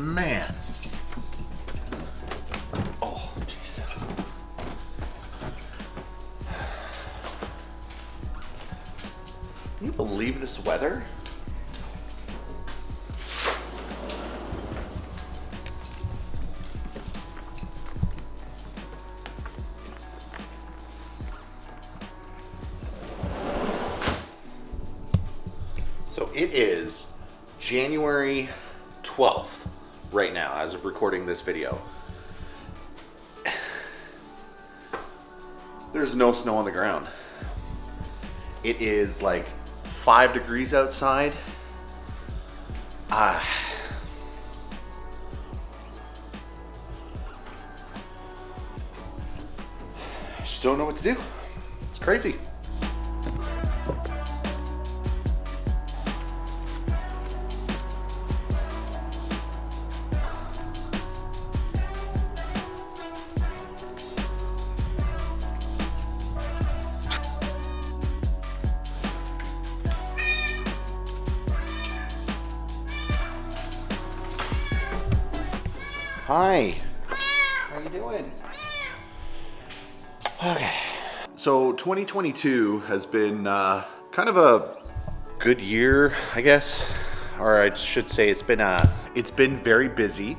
man. Oh, jeez. Can you believe this weather? So it is January 12th right now as of recording this video. There's no snow on the ground. It is like 5 degrees outside. I just don't know what to do. It's crazy. Hi. How you doing? Okay. So 2022 has been kind of a good year, I guess, or I should say it's been very busy.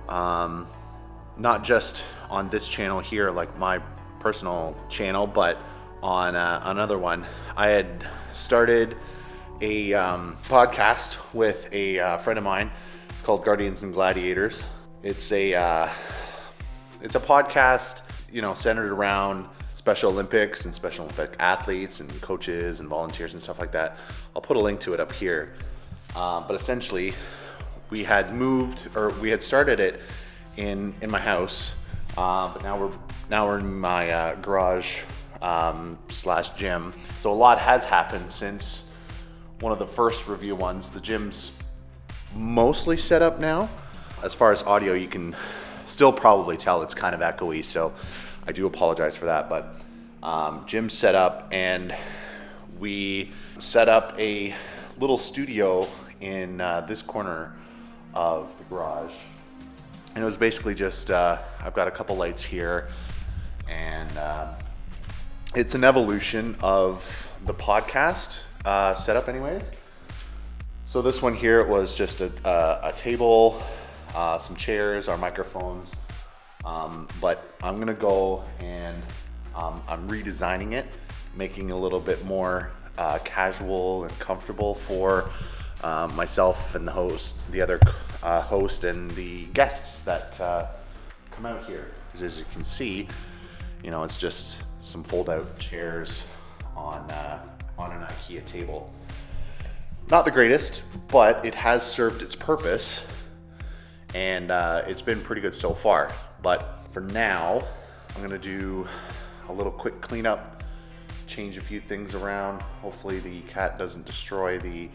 Not just on this channel here, like my personal channel, but on another one. I had started a podcast with a friend of mine. It's called Guardians and Gladiators. It's a podcast, centered around Special Olympics and Special Olympic athletes and coaches and volunteers and stuff like that. I'll put a link to it up here. But essentially, we had started it in my house, but now we're in my garage / gym. So a lot has happened since one of the first review ones. The gym's mostly set up now. As far as audio, you can still probably tell it's kind of echoey, so I do apologize for that. But gym's set up, and we set up a little studio in this corner of the garage. And it was basically just, I've got a couple lights here, and it's an evolution of the podcast setup anyways. So this one here, it was just a table, some chairs, our microphones, but I'm gonna go and I'm redesigning it, making it a little bit more casual and comfortable for myself and the other host and the guests that come out here. As you can see, it's just some fold-out chairs on an IKEA table. Not the greatest, but it has served its purpose, and it's been pretty good so far. But for now, I'm gonna do a little quick cleanup, change a few things around. Hopefully the cat doesn't destroy the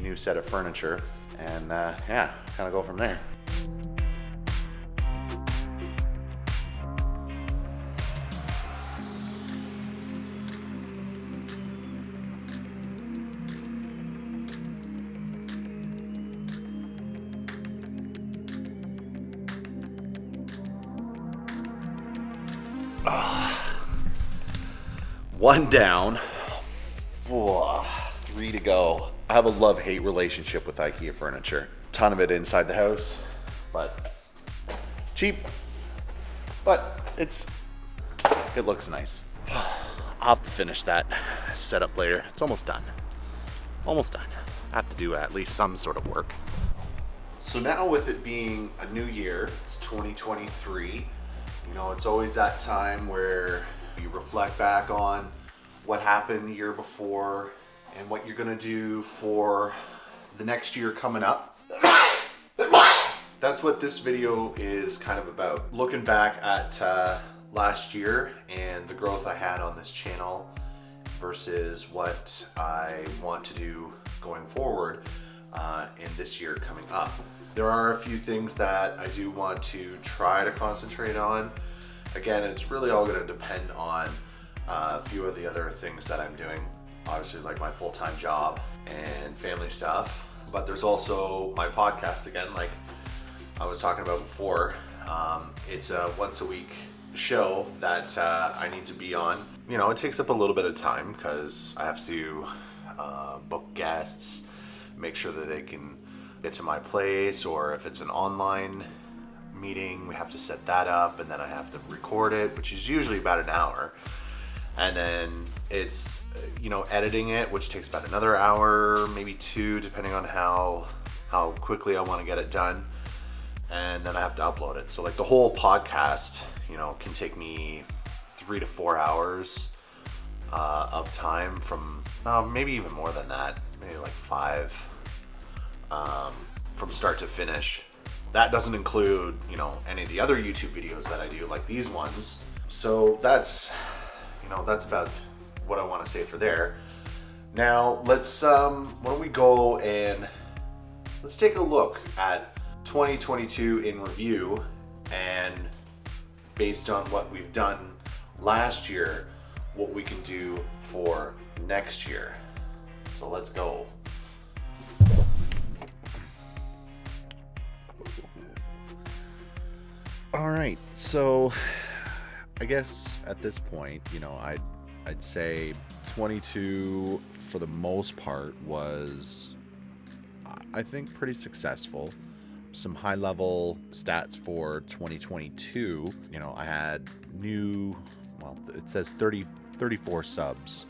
new set of furniture, and kind of go from there. One down, 3 to go. I have a love-hate relationship with IKEA furniture. Ton of it inside the house, but cheap. But it looks nice. I'll have to finish that setup later. It's almost done. Almost done. I have to do at least some sort of work. So now, with it being a new year, it's 2023. It's always that time where you reflect back on what happened the year before and what you're gonna do for the next year coming up. That's what this video is kind of about. Looking back at last year and the growth I had on this channel versus what I want to do going forward in this year coming up. There are a few things that I do want to try to concentrate on. Again, it's really all going to depend on a few of the other things that I'm doing. Obviously, like my full-time job and family stuff. But there's also my podcast again. Like, I was talking about before. It's a once a week show that I need to be on. You know, it takes up a little bit of time because I have to book guests, make sure that they can get to my place, or if it's an online meeting, we have to set that up, and then I have to record it, which is usually about an hour. And then it's, you know, editing it, which takes about another hour, maybe two, depending on how quickly I want to get it done. And then I have to upload it. So like the whole podcast, you know, can take me 3 to 4 hours of time from maybe even more than that, maybe like 5 from start to finish. That doesn't include, you know, any of the other YouTube videos that I do, like these ones. So that's, you know, that's about what I want to say for there. Now let's why don't we go and let's take a look at 2022 in review, and based on what we've done last year, what we can do for next year. So let's go. All right, so I guess at this point, you know, I'd say 22 for the most part was, I think, pretty successful. Some high level stats for 2022. You know, I had it says 34 subs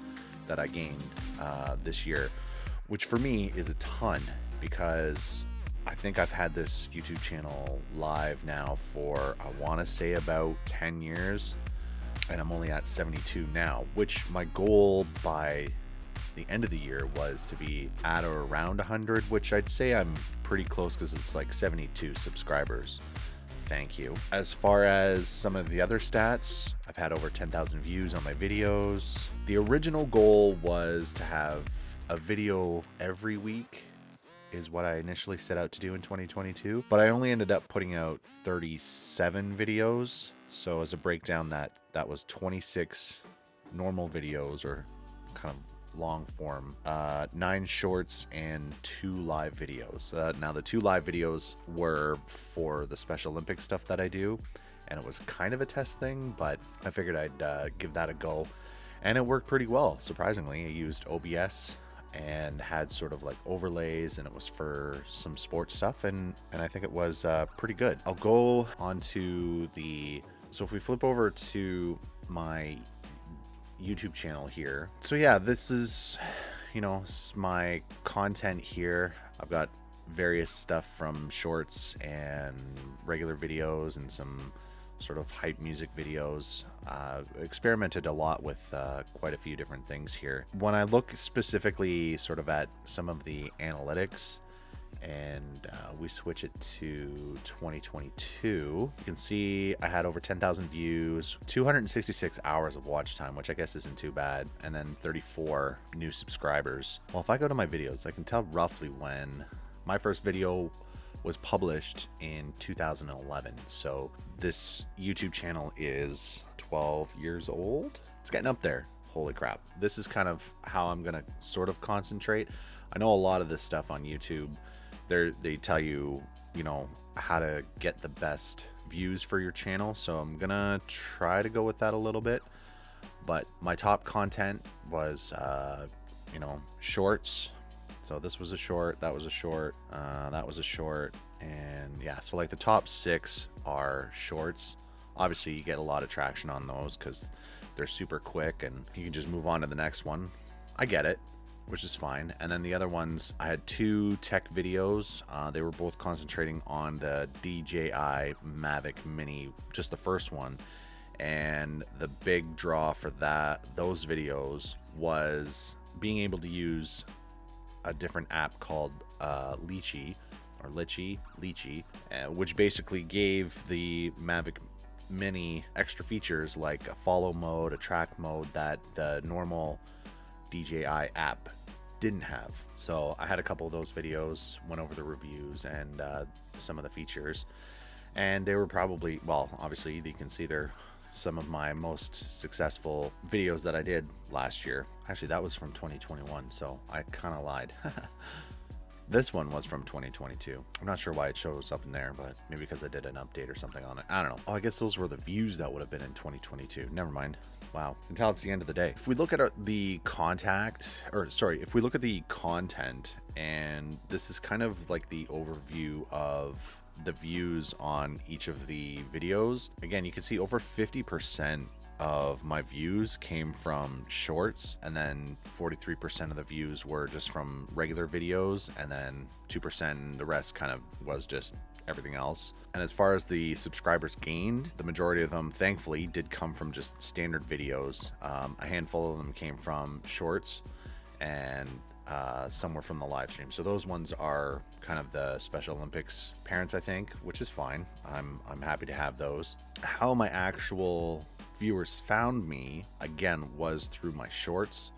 that I gained this year, which for me is a ton, because I think I've had this YouTube channel live now for, I want to say, about 10 years, and I'm only at 72 now, which my goal by the end of the year was to be at or around 100, which I'd say I'm pretty close because it's like 72 subscribers. Thank you. As far as some of the other stats, I've had over 10,000 views on my videos. The original goal was to have a video every week, is what I initially set out to do in 2022, but I only ended up putting out 37 videos. So as a breakdown, that was 26 normal videos, or kind of long form, 9 shorts, and 2 live videos. Now the 2 live videos were for the Special Olympics stuff that I do, and it was kind of a test thing, but I figured I'd give that a go, and it worked pretty well. Surprisingly, I used OBS and had sort of like overlays, and it was for some sports stuff, and I think it was pretty good. I'll go on to so if we flip over to my YouTube channel here. So yeah, this is, you know, my content here. I've got various stuff from shorts and regular videos and some sort of hype music videos. Experimented a lot with quite a few different things here. When I look specifically sort of at some of the analytics, and we switch it to 2022, you can see I had over 10,000 views, 266 hours of watch time, which I guess isn't too bad, and then 34 new subscribers. Well, if I go to my videos, I can tell roughly when my first video was published in 2011. So this YouTube channel is 12 years old. It's getting up there. Holy crap. This is kind of how I'm gonna sort of concentrate. I know a lot of this stuff on YouTube, they tell you, you know, how to get the best views for your channel. So I'm gonna try to go with that a little bit. But my top content was, you know, shorts. So this was a short, that was a short, that was a short, and yeah, so like the top 6 are shorts. Obviously you get a lot of traction on those because they're super quick and you can just move on to the next one. I get it, which is fine. And then the other ones, I had 2 tech videos. They were both concentrating on the DJI Mavic Mini, just the first one. And the big draw for those videos was being able to use a different app called Litchi, which basically gave the Mavic Mini extra features like a follow mode, a track mode that the normal DJI app didn't have. So I had a couple of those videos, went over the reviews and some of the features, and they were probably, well, obviously you can see they're some of my most successful videos that I did last year. Actually, that was from 2021, so I kind of lied. This one was from 2022. I'm not sure why it shows up in there, but maybe because I did an update or something on it. I don't know. Oh, I guess those were the views that would have been in 2022. Never mind. Wow. Until it's the end of the day. If we look at the if we look at the content, and this is kind of like the overview of the views on each of the videos. Again, you can see over 50% of my views came from shorts, and then 43% of the views were just from regular videos, and then 2%, the rest kind of was just everything else. And as far as the subscribers gained, the majority of them thankfully did come from just standard videos. A handful of them came from shorts, and some were from the live stream. So those ones are kind of the Special Olympics parents, I think, which is fine. I'm happy to have those. How my actual viewers found me, again, was through my shorts.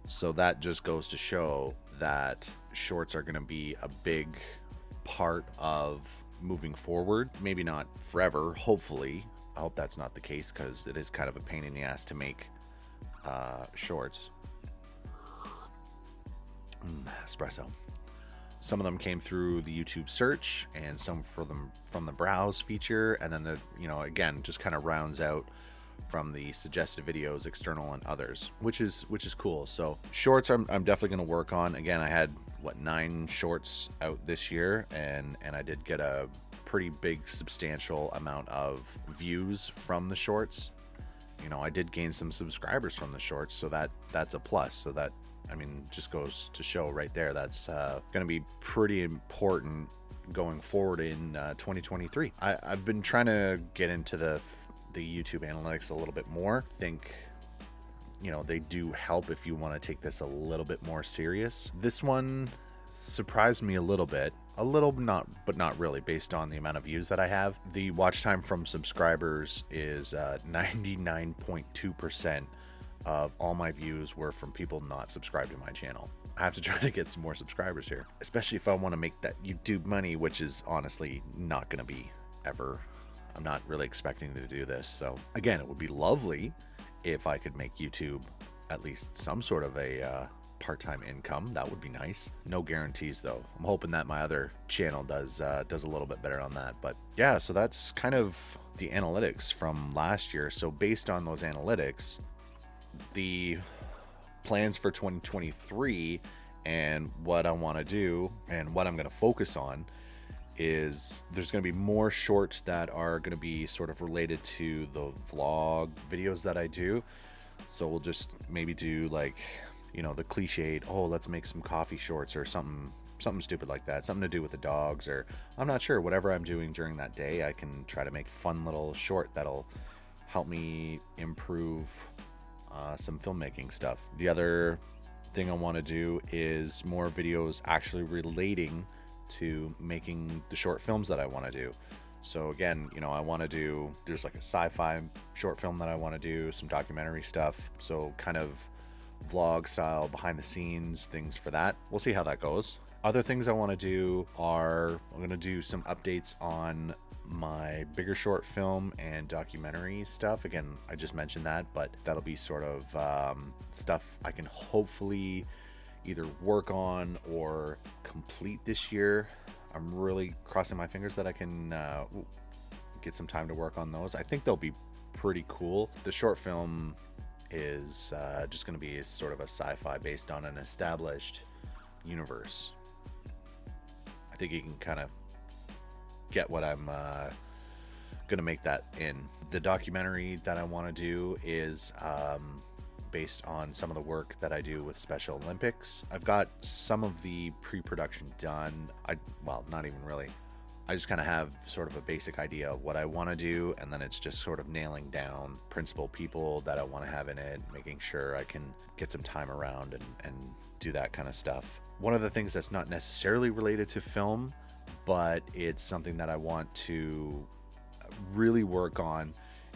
So that just goes to show that shorts are going to be a big part of moving forward. Maybe not forever, hopefully. I hope that's not the case, because it is kind of a pain in the ass to make shorts. Espresso. Some of them came through the YouTube search, and some for them from the browse feature, and then again, just kind of rounds out from the suggested videos, external and others, which is cool. So shorts, I'm definitely going to work on. Again, I had 9 shorts out this year, and I did get a pretty big substantial amount of views from the shorts. I did gain some subscribers from the shorts, so that's a plus. So that, just goes to show right there, that's going to be pretty important going forward in 2023. I've been trying to get into the YouTube analytics a little bit more. Think they do help if you want to take this a little bit more serious. This one surprised me a little, but not really, based on the amount of views that I have. The watch time from subscribers is 99.2% of all my views were from people not subscribed to my channel. I have to try to get some more subscribers here, especially if I want to make that YouTube money, which is honestly not going to be ever. I'm not really expecting to do this. So again, it would be lovely if I could make YouTube at least some sort of a part-time income. That would be nice. No guarantees though. I'm hoping that my other channel does a little bit better on that. But yeah, so that's kind of the analytics from last year. So based on those analytics, the plans for 2023 and what I want to do and what I'm going to focus on is there's going to be more shorts that are going to be sort of related to the vlog videos that I do. So we'll just maybe do like, the cliched, let's make some coffee shorts or something stupid like that, something to do with the dogs, or I'm not sure, whatever I'm doing during that day, I can try to make fun little short that'll help me improve some filmmaking stuff. The other thing I want to do is more videos actually relating to making the short films that I want to do. So again, I want to do, there's like a sci-fi short film that I want to do, some documentary stuff, so kind of vlog style, behind the scenes things for that. We'll see how that goes. Other things I want to do are, I'm going to do some updates on my bigger short film and documentary stuff. Again, I just mentioned that, but that'll be sort of stuff I can hopefully either work on or complete this year. I'm really crossing my fingers that I can get some time to work on those. I think they'll be pretty cool. The short film is just going to be sort of a sci-fi based on an established universe. I think you can kind of get what I'm going to make that in. The documentary that I want to do is based on some of the work that I do with Special Olympics. I've got some of the pre-production done. Well, not even really. I just kind of have sort of a basic idea of what I want to do, and then it's just sort of nailing down principal people that I want to have in it, making sure I can get some time around and do that kind of stuff. One of the things that's not necessarily related to film, but it's something that I want to really work on,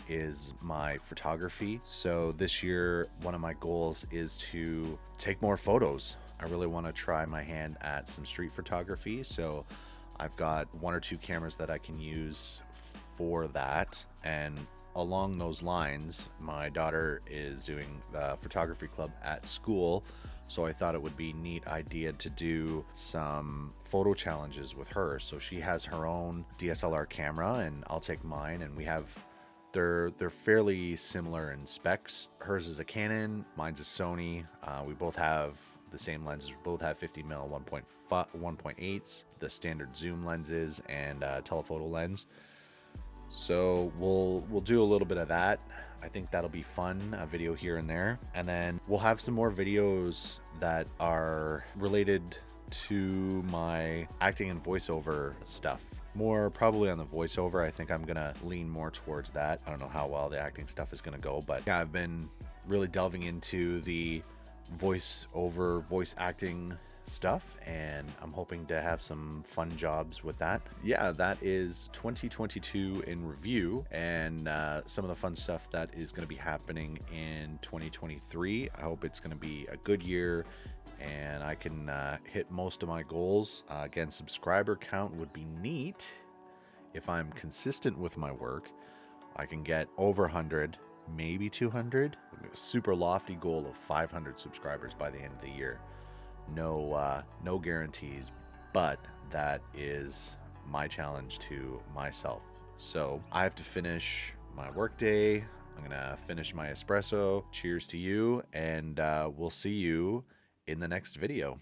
is my photography. So this year, one of my goals is to take more photos. I really want to try my hand at some street photography. So I've got 1 or 2 cameras that I can use for that. And along those lines, my daughter is doing the photography club at school So I thought it would be a neat idea to do some photo challenges with her. So she has her own DSLR camera and I'll take mine, and they're fairly similar in specs. Hers is a Canon, mine's a Sony. We both have the same lenses. We both have 50mm 1.8s, the standard zoom lenses, and telephoto lens. So we'll do a little bit of that. I think that'll be fun, a video here and there. And then we'll have some more videos that are related to my acting and voiceover stuff. More probably on the voiceover. I think I'm gonna lean more towards that. I don't know how well the acting stuff is gonna go, but yeah, I've been really delving into the voiceover, voice acting stuff, and I'm hoping to have some fun jobs with that. Yeah, that is 2022 in review, and some of the fun stuff that is going to be happening in 2023. I hope it's going to be a good year and I can hit most of my goals. Again, subscriber count would be neat. If I'm consistent with my work, I can get over 100, maybe 200. Super lofty goal of 500 subscribers by the end of the year. No guarantees, but that is my challenge to myself. So I have to finish my workday. I'm gonna finish my espresso. Cheers to you, and we'll see you in the next video.